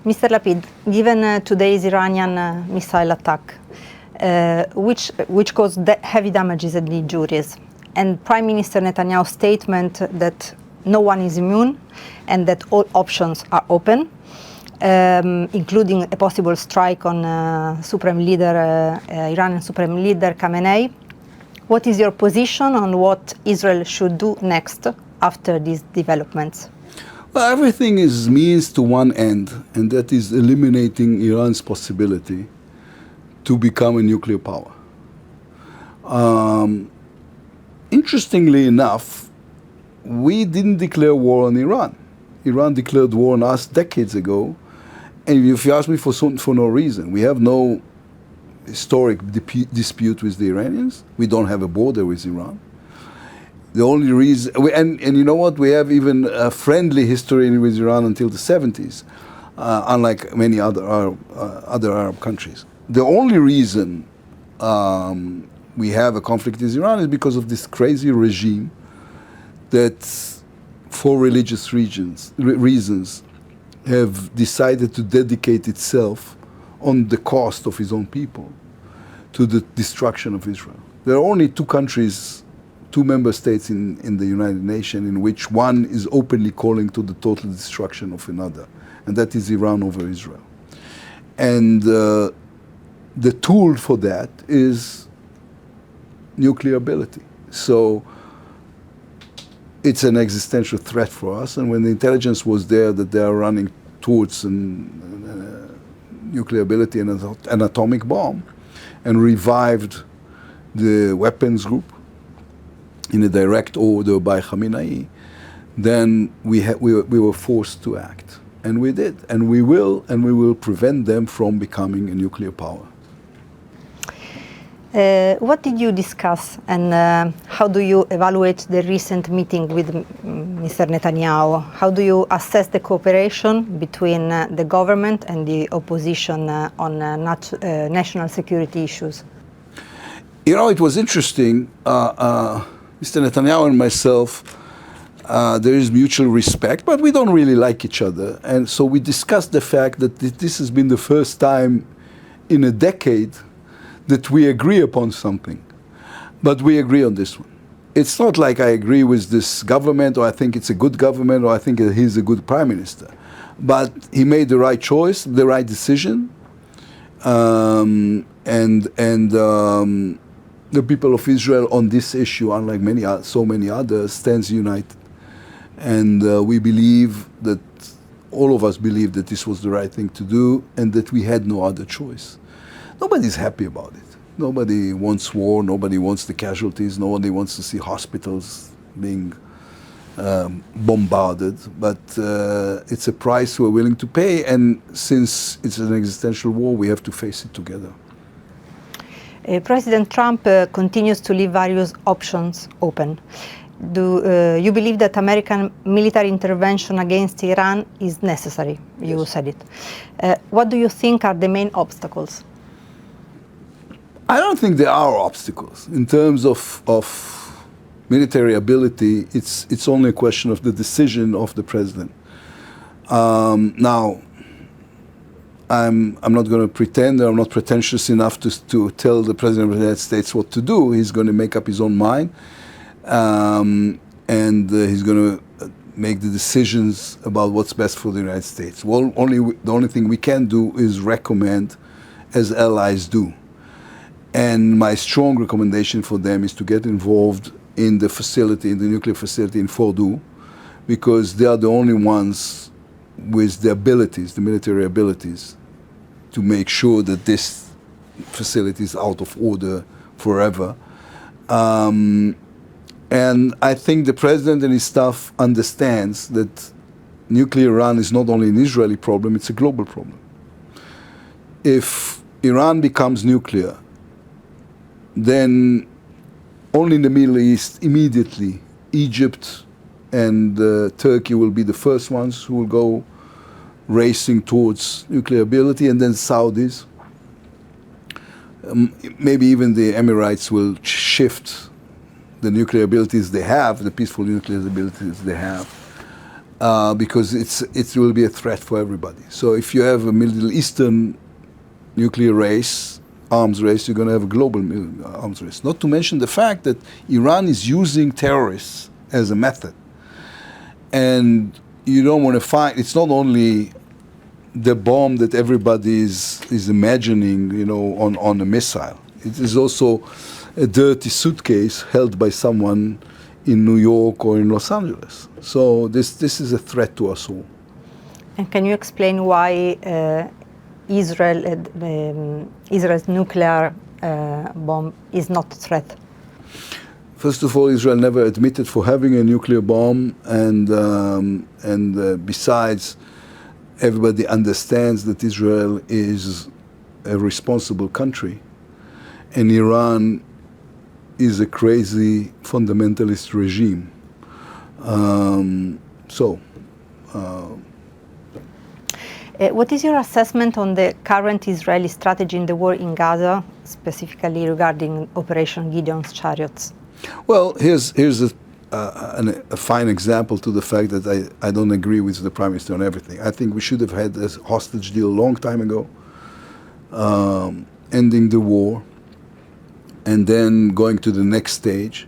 Mr. Lapid, given today's Iranian missile attack, which caused heavy damages and injuries, and Prime Minister Netanyahu's statement that no one is immune and that all options are open, including a possible strike on Iranian Supreme Leader Khamenei, what is your position on what Israel should do next after these developments? Well, everything is means to one end, and that is eliminating Iran's possibility to become a nuclear power. Interestingly enough, we didn't declare war on Iran. Iran declared war on us decades ago, and if you ask me, for no reason. We have no historic dispute with the Iranians. We don't have a border with Iran. The only reason, and you know what, we have even a friendly history with Iran until the 70s, unlike many other Arab countries. The only reason we have a conflict with Iran is because of this crazy regime that, for religious reasons, have decided to dedicate itself on the cost of his own people to the destruction of Israel. There are only two member states in the United Nations in which one is openly calling to the total destruction of another, and that is Iran over Israel. And the tool for that is nuclear ability. So it's an existential threat for us, and when the intelligence was there that they are running towards nuclear ability and an atomic bomb, and revived the weapons group in a direct order by Khamenei, then we were forced to act. And we did, and we will prevent them from becoming a nuclear power. What did you discuss, and how do you evaluate the recent meeting with Mr. Netanyahu? How do you assess the cooperation between the government and the opposition on national security issues? You know, it was interesting. Mr. Netanyahu and myself, there is mutual respect, but we don't really like each other. And so we discussed the fact that this has been the first time in a decade that we agree upon something. But we agree on this one. It's not like I agree with this government, or I think it's a good government, or I think he's a good prime minister. But he made the right choice, the right decision, the people of Israel on this issue, unlike so many others, stands united. And we believe that, all of us believe that this was the right thing to do, and that we had no other choice. Nobody's happy about it. Nobody wants war, nobody wants the casualties, nobody wants to see hospitals being bombarded, but it's a price we're willing to pay, and since it's an existential war, we have to face it together. President Trump continues to leave various options open. Do you believe that American military intervention against Iran is necessary? You said it. What do you think are the main obstacles? I don't think there are obstacles. In terms of military ability, it's only a question of the decision of the president. Now, I'm not going to pretend, or I'm not pretentious enough to tell the President of the United States what to do. He's going to make up his own mind, and he's going to make the decisions about what's best for the United States. Well, the only thing we can do is recommend, as allies do. And my strong recommendation for them is to get involved in the facility, in the nuclear facility in Fordow, because they are the only ones with the abilities, the military abilities, to make sure that this facility is out of order forever. And I think the president and his staff understands that nuclear Iran is not only an Israeli problem, it's a global problem. If Iran becomes nuclear, then only in the Middle East, immediately, Egypt and Turkey will be the first ones who will go racing towards nuclear ability, and then Saudis. Maybe even the Emirates will shift the nuclear abilities they have, the peaceful nuclear abilities they have, because it will be a threat for everybody. So if you have a Middle Eastern nuclear race, arms race, you're going to have a global arms race. Not to mention the fact that Iran is using terrorists as a method. And you don't want to fight. It's not only the bomb that everybody is imagining, on a missile. It is also a dirty suitcase held by someone in New York or in Los Angeles. So this is a threat to us all. And can you explain why Israel's nuclear bomb is not a threat? First of all, Israel never admitted for having a nuclear bomb, and besides, everybody understands that Israel is a responsible country, and Iran is a crazy fundamentalist regime. What is your assessment on the current Israeli strategy in the war in Gaza, specifically regarding Operation Gideon's Chariots? Well, here's a fine example to the fact that I don't agree with the Prime Minister on everything. I think we should have had a hostage deal a long time ago, ending the war, and then going to the next stage.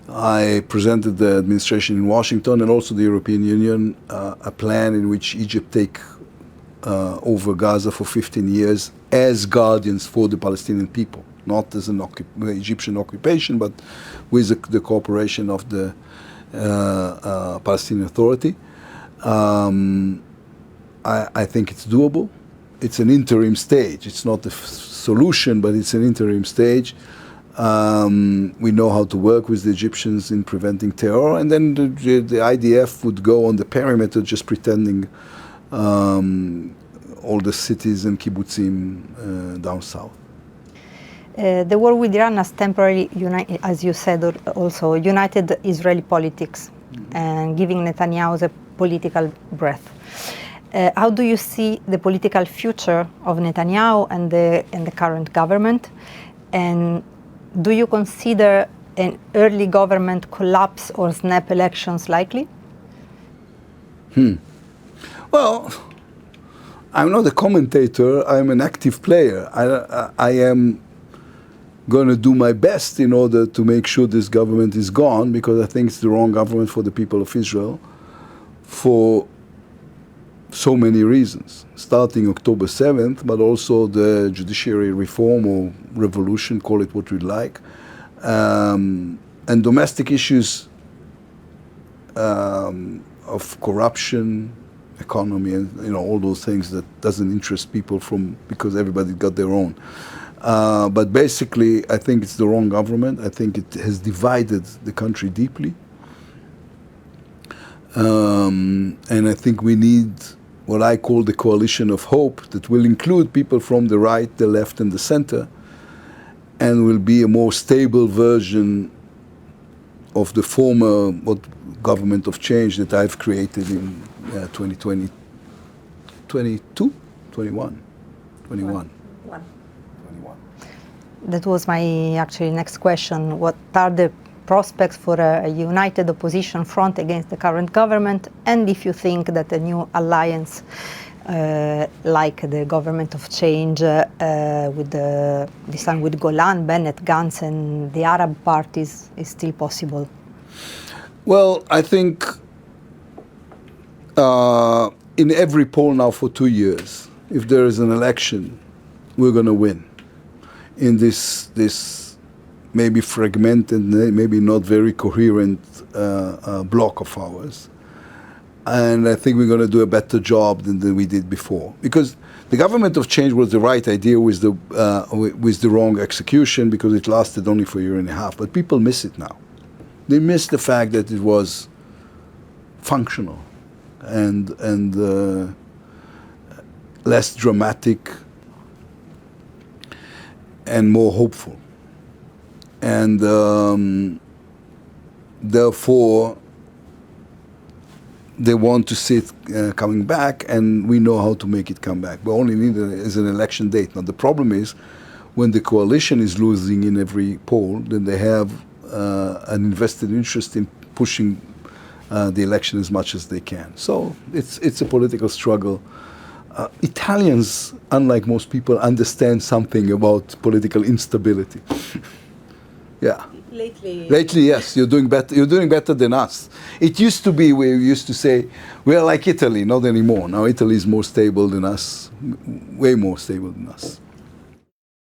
I presented the administration in Washington and also the European Union a plan in which Egypt take over Gaza for 15 years as guardians for the Palestinian people, not as an Egyptian occupation, but with the cooperation of the Palestinian Authority. I think it's doable. It's an interim stage. It's not a solution, but it's an interim stage. We know how to work with the Egyptians in preventing terror, and then the IDF would go on the perimeter just pretending all the cities and kibbutzim down south. The war with Iran has temporarily, as you said, also united Israeli politics and giving Netanyahu a political breath. How do you see the political future of Netanyahu and the current government? And do you consider an early government collapse or snap elections likely? Well, I'm not a commentator. I'm an active player. I am going to do my best in order to make sure this government is gone, because I think it's the wrong government for the people of Israel for so many reasons, starting October 7th, but also the judiciary reform or revolution, call it what you'd like, and domestic issues of corruption, economy, and all those things that doesn't interest people because everybody got their own. But basically, I think it's the wrong government. I think it has divided the country deeply. And I think we need what I call the coalition of hope that will include people from the right, the left, and the center, and will be a more stable version of the former government of change that I've created in 2020, 21. That was my next question. What are the prospects for a united opposition front against the current government, and if you think that a new alliance like the government of change with this time with Golan, Bennett, Gantz, and the Arab parties is still possible? Well, I think in every poll now for 2 years, if there is an election, we're going to win in this maybe fragmented, maybe not very coherent block of ours. And I think we're going to do a better job than we did before. Because the government of change was the right idea with the wrong execution, because it lasted only for a year and a half. But people miss it now. They miss the fact that it was functional and less dramatic and more hopeful. And therefore, they want to see it coming back, and we know how to make it come back. We only need is an election date. Now, the problem is, when the coalition is losing in every poll, then they have an invested interest in pushing the election as much as they can. So it's a political struggle. Italians, unlike most people, understand something about political instability. Yeah. Lately, yes, you're doing better. You're doing better than us. It used to be we used to say we are like Italy, not anymore. Now Italy is more stable than us, way more stable than us.